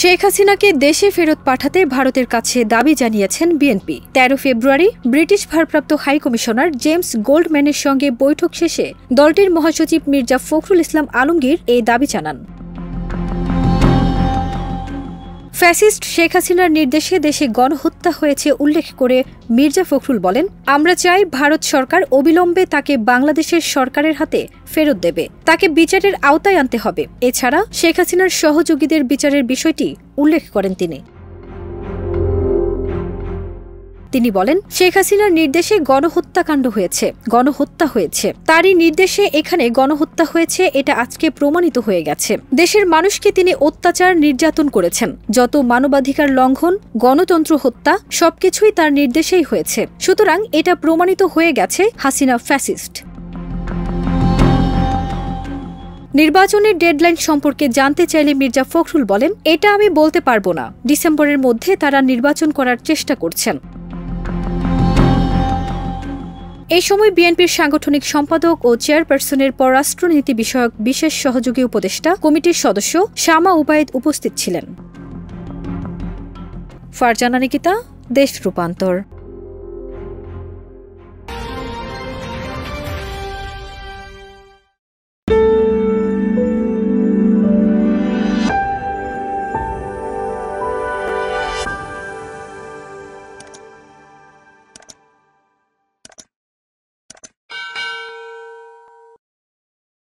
শেখ হাসিনাকে দেশে ফেরত পাঠাতে ভারতের কাছে দাবি জানিয়েছেন বিএনপি। 13 ফেব্রুয়ারি ব্রিটিশ ভারপ্রাপ্ত হাই কমিশনার জেমস গোল্ডম্যানের সঙ্গে বৈঠক শেষে দলটির মহাসচিব মির্জা ফখরুল ইসলাম আলমগীর এই দাবি জানান। ফ্যাসিস্ট শেখ হাসিনার নির্দেশে দেশে গণহত্যা হয়েছে উল্লেখ করে মির্জা ফখরুল বলেন, আমরা চাই ভারত সরকার অবিলম্বে তাকে বাংলাদেশের সরকারের হাতে ফেরত দেবে। তাকে বিচারের আওতায় আনতে হবে। এছাড়া শেখ হাসিনার সহযোগীদের বিচারের বিষয়টি উল্লেখ করেন তিনি বলেন, শেখ হাসিনার নির্দেশে গণহত্যা হয়েছে। তারই নির্দেশে এখানে গণহত্যা হয়েছে, এটা আজকে প্রমাণিত হয়ে গেছে। দেশের মানুষকে তিনি অত্যাচার নির্যাতন করেছেন। যত মানবাধিকার লঙ্ঘন, গণতন্ত্র হত্যা সবকিছুই তার নির্দেশেই হয়েছে। সুতরাং এটা প্রমাণিত হয়ে গেছে হাসিনা ফ্যাসিস্ট। নির্বাচনের ডেডলাইন সম্পর্কে জানতে চাইলে মির্জা ফখরুল বলেন, এটা আমি বলতে পারবো না। ডিসেম্বরের মধ্যে তারা নির্বাচন করার চেষ্টা করছেন। এই সময় বিএনপির সাংগঠনিক সম্পাদক ও চেয়ারপারসনের পররাষ্ট্রনীতি বিষয়ক বিশেষ সহযোগী উপদেষ্টা কমিটির সদস্য শামা উবায়েদ উপস্থিত ছিলেন। ফারজানা নিকিতা, দেশ রূপান্তর।